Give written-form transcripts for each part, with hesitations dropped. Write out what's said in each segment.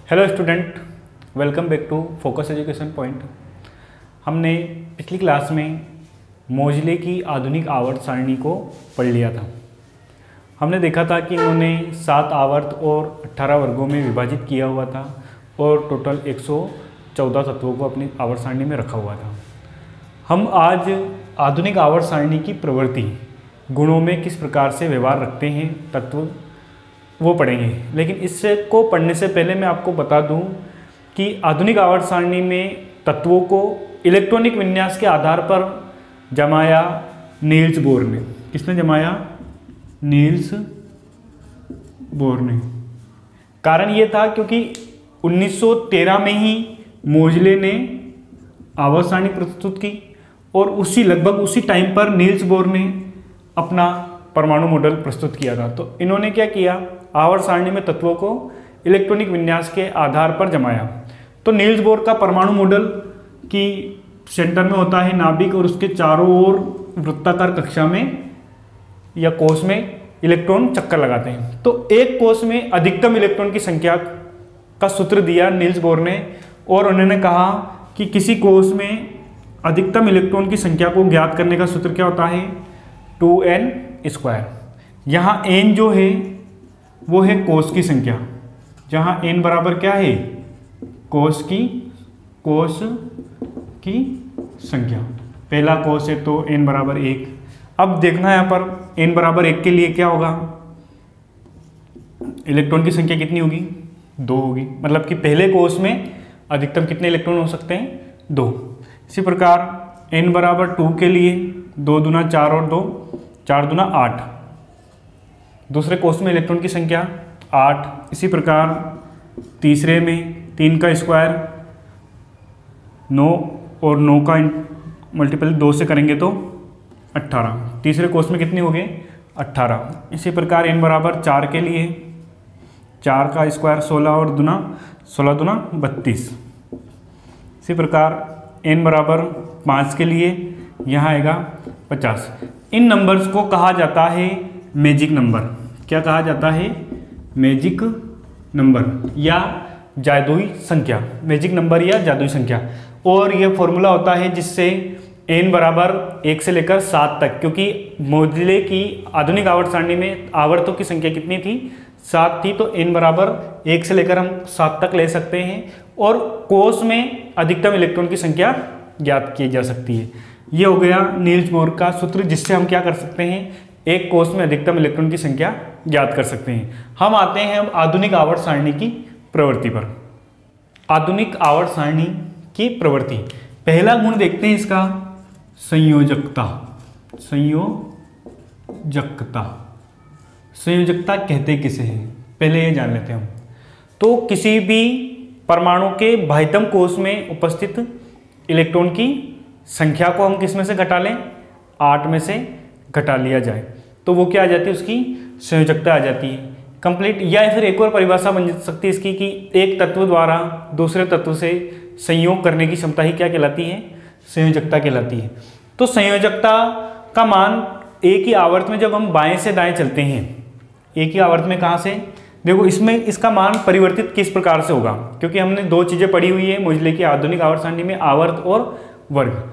Hello student, welcome back to focus education point. हमने पिछली class में मोजले की आधुनिक आवर्त सारणी को पढ़ लिया था। हमने देखा था कि उन्होंने 7 आवर्त और 18 वर्गों में विभाजित किया हुआ था और टोटल 114 तत्वों को अपनी आवर्त सारणी में रखा हुआ था। हम आज आधुनिक आवर्त सारणी की प्रवृत्ति, गुणों में किस प्रकार से व्यवहार रखते हैं तत्व, वो पढ़ेंगे। लेकिन इससे को पढ़ने से पहले मैं आपको बता दूं कि आधुनिक आवर्त सारणी में तत्वों को इलेक्ट्रॉनिक विन्यास के आधार पर जमाया नील्स बोर ने। किसने जमाया? नील्स बोर ने। कारण ये था क्योंकि 1913 में ही मोजले ने आवर्त सारणी प्रस्तुत की और लगभग उसी टाइम पर नील्स बोर ने अपना परमाणु मॉडल प्रस्तुत किया था। तो इन्होंने क्या किया, आवर्त सारणी में तत्वों को इलेक्ट्रॉनिक विन्यास के आधार पर जमाया। तो नील्स बोर का परमाणु मॉडल की सेंटर में होता है नाभिक और उसके चारों ओर वृत्ताकार कक्षा में या कोश में इलेक्ट्रॉन चक्कर लगाते हैं। तो एक कोश में अधिकतम इलेक्ट्रॉन की संख्या का सूत्र दिया नील्स बोर ने और उन्होंने कहा कि किसी कोश में अधिकतम इलेक्ट्रॉन की संख्या को ज्ञात करने का सूत्र क्या होता है? 2n²। यहाँ n जो है वो है कोश की संख्या, जहाँ n बराबर क्या है? कोश की संख्या। पहला कोश है तो n बराबर 1। अब देखना यहाँ पर n बराबर 1 के लिए क्या होगा? इलेक्ट्रॉन की संख्या कितनी होगी? 2 होगी। मतलब कि पहले कोश में अधिकतम कितने इलेक्ट्रॉन हो सकते हैं? 2। इसी प्रकार n बराबर 2 के लिए 2 दूना 4 और 2 4 दूना 8। दूसरे कोश में इलेक्ट्रॉन की संख्या 8। इसी प्रकार तीसरे में 3 का स्क्वायर 9 और 9 का मल्टीपल 2 से करेंगे तो 18। तीसरे कोश में कितने हो गए? 18। इसी प्रकार n बराबर 4 के लिए 4 का स्क्वायर 16 और 16 दूना 32। इसी प्रकार n बराबर 5 के लिए यहाँ आएगा 50। इन नंबर्स को कहा जाता है मैजिक नंबर। क्या कहा जाता है? मैजिक नंबर या जादुई संख्या। मैजिक नंबर या जादुई संख्या। और यह फॉर्मूला होता है जिससे n बराबर 1 से लेकर 7 तक, क्योंकि मोजले की आधुनिक आवर्त सारणी में आवर्तों की संख्या कितनी थी? 7 थी। तो n बराबर 1 से लेकर हम 7 तक ले सकते हैं और कोश में अधिकतम इलेक्ट्रॉन की संख्या ज्ञात की जा सकती है। ये हो गया नील्स बोर का सूत्र, जिससे हम क्या कर सकते हैं? एक कोश में अधिकतम इलेक्ट्रॉन की संख्या ज्ञात कर सकते हैं। हम आते हैं अब आधुनिक आवर्त सारणी की प्रवृत्ति पर। आधुनिक आवर्त सारणी की प्रवृत्ति, पहला गुण देखते हैं इसका, संयोजकता। संयोजकता कहते किसे हैं, पहले ये जान लेते हैं हम। तो किसी भी परमाणु के बाह्यतम कोश में उपस्थित इलेक्ट्रॉन की संख्या को हम किस में से घटा लें? 8 में से घटा लिया जाए तो वो क्या आ जाती है? उसकी संयोजकता आ जाती है कंप्लीट। या फिर एक और परिभाषा बन सकती है इसकी कि एक तत्व द्वारा दूसरे तत्व से संयोग करने की क्षमता ही क्या कहलाती है? संयोजकता कहलाती है। तो संयोजकता का मान एक ही आवर्त में जब हम बाएं से दाएं चलते हैं, एक ही आवर्त में कहाँ से? देखो इसमें इसका मान परिवर्तित किस प्रकार से होगा, क्योंकि हमने 2 चीज़ें पढ़ी हुई है मोजले की आधुनिक आवर्त सारणी में, आवर्त और वर्ग।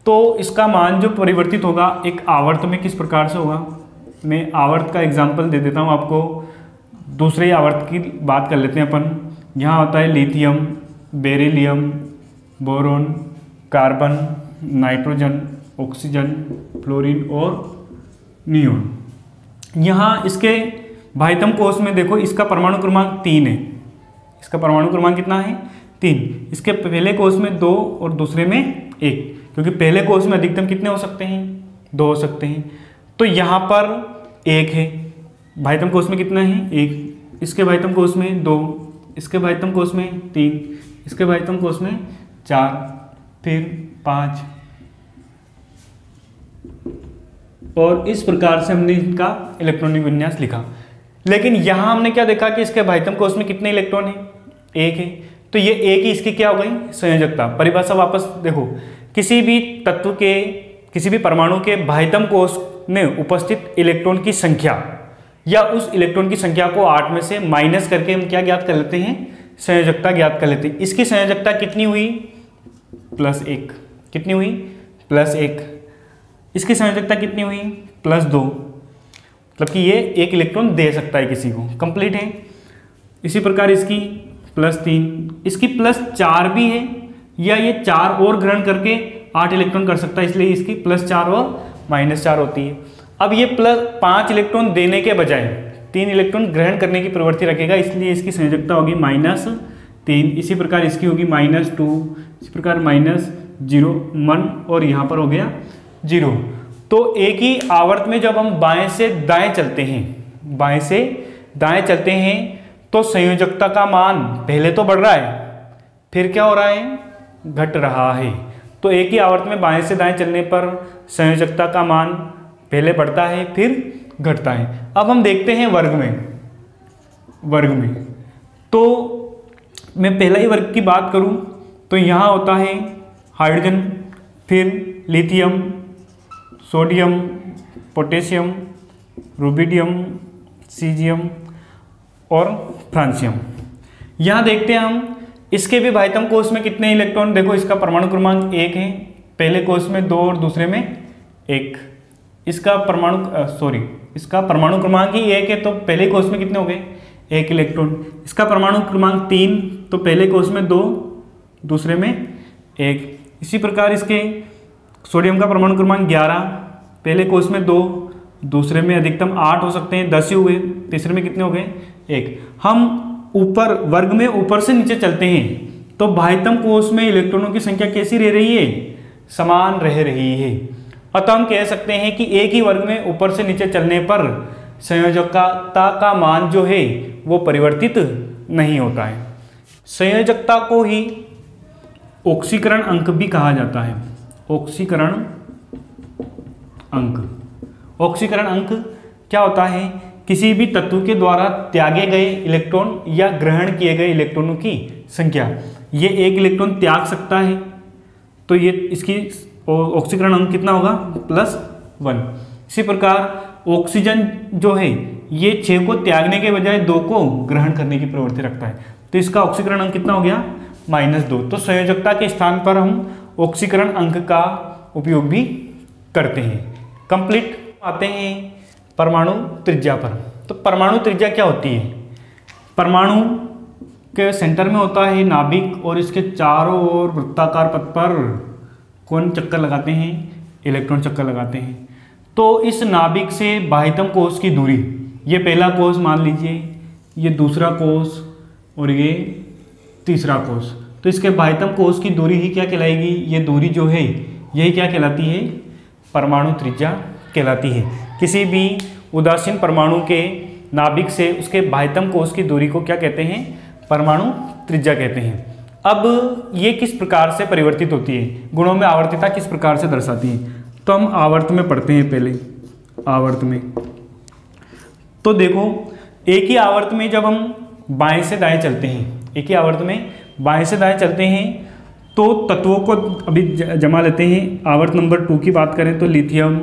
तो इसका मान जो परिवर्तित होगा एक आवर्त में किस प्रकार से होगा? मैं आवर्त का एग्जांपल दे देता हूँ आपको। दूसरे आवर्त की बात कर लेते हैं अपन। यहाँ होता है lithium, beryllium, boron, carbon, nitrogen, oxygen, fluorine और नियोन। यहाँ इसके बाह्यतम कोश में देखो इसका परमाणु क्रमांक 3 है। इसका परमाणु क्रमांक कितना है? 3। इसके पहले कोश में 2 और दूसरे में 1, क्योंकि पहले कोश में अधिकतम कितने हो सकते हैं? 2 हो सकते हैं। तो यहाँ पर 1 है, बाह्यतम कोश में कितना है? 1। इसके बाह्यतम कोश में 2, इसके बाह्यतम कोश में 3, इसके बाह्यतम कोश में 4, फिर 5 और इस प्रकार से हमने इनका इलेक्ट्रॉनिक विन्यास लिखा। लेकिन यहाँ हमने क्या देखा कि इसके बाह्यतम कोश में कितने इलेक्ट्रॉन है? 1 है। तो ये 1 ही इसकी क्या हो गई? संयोजकता। परिभाषा वापस देखो, किसी भी तत्व के, किसी भी परमाणु के बाह्यतम कोश में उपस्थित इलेक्ट्रॉन की संख्या या उस इलेक्ट्रॉन की संख्या को 8 में से माइनस करके हम क्या ज्ञात कर लेते हैं? संयोजकता ज्ञात कर लेते हैं। इसकी संयोजकता कितनी हुई? +1। कितनी हुई? +1। इसकी संयोजकता कितनी हुई? +2। मतलब कि ये एक इलेक्ट्रॉन दे सकता है किसी को। कंप्लीट है। इसी प्रकार इसकी +3, इसकी +4 भी है, या ये 4 और ग्रहण करके 8 इलेक्ट्रॉन कर सकता है, इसलिए इसकी +4 और -4 होती है। अब ये +5 इलेक्ट्रॉन देने के बजाय 3 इलेक्ट्रॉन ग्रहण करने की प्रवृत्ति रखेगा, इसलिए इसकी संयोजकता होगी -3। इसी प्रकार इसकी होगी -2, इसी प्रकार -0, 1 और यहाँ पर हो गया 0। तो एक ही आवर्त में जब हम बाएं से दाएं चलते हैं, बाएं से दाएं चलते हैं, तो संयोजकता का मान पहले तो बढ़ रहा है, फिर क्या हो रहा है? घट रहा है। तो एक ही आवर्त में बाएं से दाएं चलने पर संयोजकता का मान पहले बढ़ता है फिर घटता है। अब हम देखते हैं वर्ग में। तो मैं पहला ही वर्ग की बात करूं तो यहाँ होता है हाइड्रोजन, फिर lithium, sodium, potassium, rubidium, caesium और फ्रांसियम। यहाँ देखते हैं हम इसके भी भाइतम कोष में कितने इलेक्ट्रॉन। देखो इसका परमाणु क्रमांक 1 है, पहले कोष में 2 और दूसरे में 1। इसका परमाणु क्रमांक ही 1 है, तो पहले कोष में कितने हो गए? 1 इलेक्ट्रॉन। इसका परमाणु क्रमांक 3, तो पहले कोष में 2, दूसरे में 1। इसी प्रकार इसके सोडियम का परमाणु क्रमांक 11, पहले कोष में 2, दूसरे में अधिकतम 8 हो सकते हैं, 10 ही हुए, तीसरे में कितने हो गए? 1। हम ऊपर वर्ग में ऊपर से नीचे चलते हैं तो भाइतम कोष में इलेक्ट्रॉनों की संख्या कैसी रह रही है? समान रह रही है। अतः हम कह सकते हैं कि एक ही वर्ग में ऊपर से नीचे चलने पर संयोजकता का मान जो है वो परिवर्तित नहीं होता है। संयोजकता को ही ऑक्सीकरण अंक भी कहा जाता है। ऑक्सीकरण अंक क्या होता है? किसी भी तत्व के द्वारा त्यागे गए इलेक्ट्रॉन या ग्रहण किए गए इलेक्ट्रॉनों की संख्या। ये एक इलेक्ट्रॉन त्याग सकता है, तो ये इसकी ऑक्सीकरण अंक कितना होगा? +1। इसी प्रकार ऑक्सीजन जो है ये 6 को त्यागने के बजाय 2 को ग्रहण करने की प्रवृत्ति रखता है, तो इसका ऑक्सीकरण अंक कितना हो गया? -2। तो संयोजकता के स्थान पर हम ऑक्सीकरण अंक का उपयोग भी करते हैं। कंप्लीट। आते हैं परमाणु त्रिज्या पर। तो परमाणु त्रिज्या क्या होती है? परमाणु के सेंटर में होता है नाभिक, और इसके चारों ओर वृत्ताकार पथ पर कौन चक्कर लगाते हैं? इलेक्ट्रॉन चक्कर लगाते हैं। तो इस नाभिक से बाह्यतम कोष की दूरी, ये पहला कोष मान लीजिए, ये दूसरा कोष और ये तीसरा कोष, तो इसके बाह्यतम कोष की दूरी ही क्या कहलाएगी? ये दूरी जो है यही क्या कहलाती है? परमाणु त्रिज्या कहलाती है। किसी भी उदासीन परमाणु के नाभिक से उसके बाह्यतम कोष की दूरी को क्या कहते हैं? परमाणु त्रिज्या कहते हैं। अब ये किस प्रकार से परिवर्तित होती है? गुणों में आवर्तिता किस प्रकार से दर्शाती है? तो हम आवर्त में पढ़ते हैं पहले। आवर्त में तो देखो, एक ही आवर्त में जब हम बाएं से दाएं चलते हैं, एक ही आवर्त में बाएं से दाएं चलते हैं, तो तत्वों को अभी जमा लेते हैं। आवर्त नंबर 2 की बात करें तो lithium,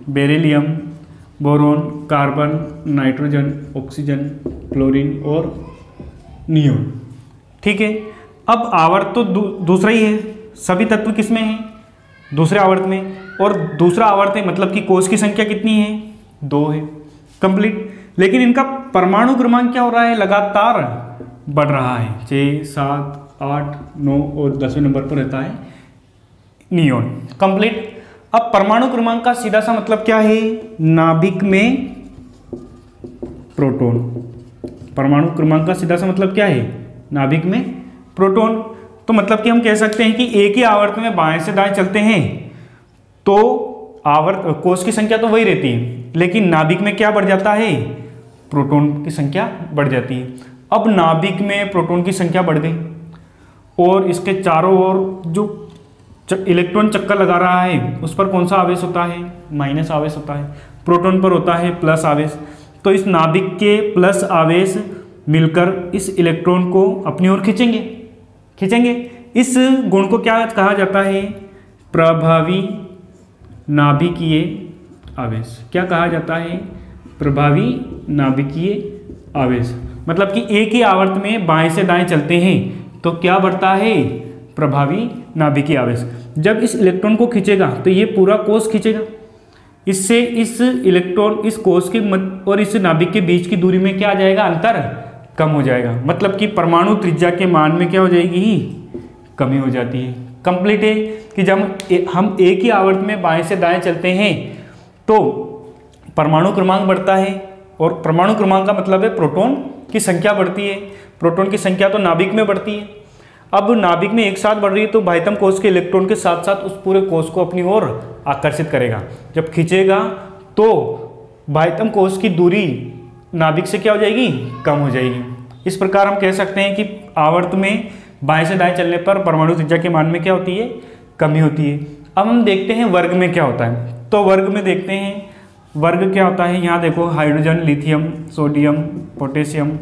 beryllium, boron, carbon, nitrogen, oxygen, chlorine और नियोन। ठीक है। अब आवर्त तो दूसरा ही है, सभी तत्व किस में हैं? दूसरे आवर्त में। और दूसरा आवर्त है मतलब कि कोष की संख्या कितनी है? 2 है। कंप्लीट। लेकिन इनका परमाणु क्रमांक क्या हो रहा है? लगातार बढ़ रहा है। 6, 7, 8, 9 और 10वें नंबर पर रहता है नियोन। कंप्लीट। अब परमाणु क्रमांक का सीधा सा मतलब क्या है? नाभिक में प्रोटॉन। परमाणु क्रमांक का सीधा सा मतलब क्या है? नाभिक में प्रोटॉन। तो मतलब कि हम कह सकते हैं कि एक ही आवर्त में बाएं से दाएं चलते हैं तो आवर्त कोष की संख्या तो वही रहती है, लेकिन नाभिक में क्या बढ़ जाता है? प्रोटॉन की संख्या बढ़ जाती है। अब नाभिक में प्रोटॉन की संख्या बढ़ गई और इसके चारों ओर जो इलेक्ट्रॉन चक्कर लगा रहा है उस पर कौन सा आवेश होता है? माइनस आवेश होता है। प्रोटॉन पर होता है प्लस आवेश। तो इस नाभिक के प्लस आवेश मिलकर इस इलेक्ट्रॉन को अपनी ओर खींचेंगे। इस गुण को क्या कहा जाता है? प्रभावी नाभिकीय आवेश। क्या कहा जाता है? प्रभावी नाभिकीय आवेश। मतलब कि एक ही आवर्त में बाएं से दाएं चलते हैं तो क्या बढ़ता है, प्रभावी नाभिकीय आवेश। जब इस इलेक्ट्रॉन को खींचेगा तो ये पूरा कोष खींचेगा, इससे इस इलेक्ट्रॉन इस कोष के और इस नाभिक के बीच की दूरी में क्या आ जाएगा, अंतर कम हो जाएगा। मतलब कि परमाणु त्रिज्या के मान में क्या हो जाएगी, कमी हो जाती है। कंप्लीट है कि जब हम एक ही आवर्त में बाएं से दाएं चलते हैं तो परमाणु क्रमांक बढ़ता है, और परमाणु क्रमांक का मतलब है प्रोटॉन की संख्या बढ़ती है। प्रोटॉन की संख्या तो नाभिक में बढ़ती है। अब नाभिक में एक साथ बढ़ रही है तो बाह्यतम कोष के इलेक्ट्रॉन के साथ साथ उस पूरे कोष को अपनी ओर आकर्षित करेगा। जब खींचेगा तो बाह्यतम कोष की दूरी नाभिक से क्या हो जाएगी, कम हो जाएगी। इस प्रकार हम कह सकते हैं कि आवर्त में बाएं से दाएं चलने पर परमाणु त्रिज्या के मान में क्या होती है, कमी होती है। अब हम देखते हैं वर्ग में क्या होता है। तो वर्ग में देखते हैं वर्ग क्या होता है। यहाँ देखो hydrogen, lithium, sodium, potassium,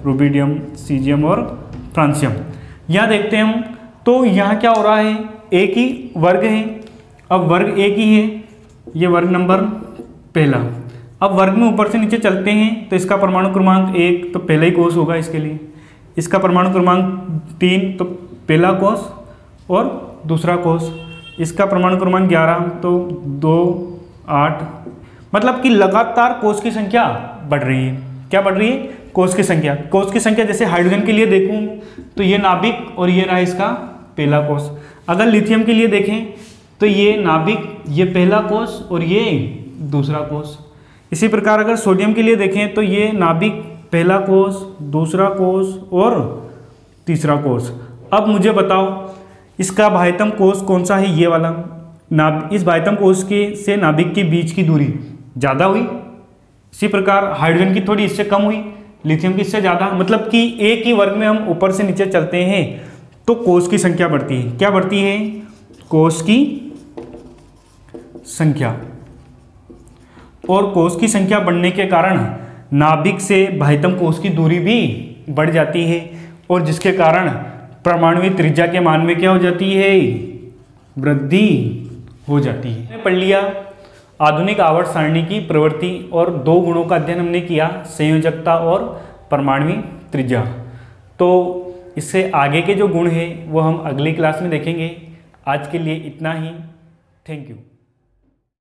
rubidium, caesium और फ्रांसियम। यहाँ देखते हैं हम, तो यहाँ क्या हो रहा है, एक ही वर्ग है। अब वर्ग एक ही है, ये वर्ग नंबर पहला। अब वर्ग में ऊपर से नीचे चलते हैं तो इसका परमाणु क्रमांक 1 तो पहला ही कोष होगा इसके लिए, इसका परमाणु क्रमांक 3 तो पहला कोष और दूसरा कोष, इसका परमाणु क्रमांक 11 तो 2, 8। मतलब कि लगातार कोष की संख्या बढ़ रही है। क्या बढ़ रही है, कोष की संख्या। कोष की संख्या जैसे हाइड्रोजन के लिए देखूं तो ये नाभिक और ये रहा इसका पहला कोष। अगर लिथियम के लिए देखें तो ये नाभिक, ये पहला कोष और ये दूसरा कोष। इसी प्रकार अगर सोडियम के लिए देखें तो ये नाभिक, पहला कोष, दूसरा कोष और तीसरा कोष। अब मुझे बताओ इसका बाह्यतम कोष कौन सा है, ये वाला। इस बाह्यतम कोष के से नाभिक के बीच की दूरी ज़्यादा हुई। इसी प्रकार हाइड्रोजन की थोड़ी इससे कम हुई, लिथियम की इससे ज़्यादा। मतलब कि एक ही वर्ग में हम ऊपर से नीचे चलते हैं तो कोष की संख्या बढ़ती है। क्या बढ़ती है, कोष की संख्या। और कोष की संख्या बढ़ने के कारण नाभिक से बाह्यतम कोष की दूरी भी बढ़ जाती है, और जिसके कारण परमाणु त्रिज्या के मान में क्या हो जाती है, वृद्धि हो जाती है। हमने पढ़ लिया आधुनिक आवर्त सारणी की प्रवृत्ति, और 2 गुणों का अध्ययन हमने किया, संयोजकता और परमाणु त्रिज्या। तो इससे आगे के जो गुण हैं वो हम अगली क्लास में देखेंगे। आज के लिए इतना ही। Thank you.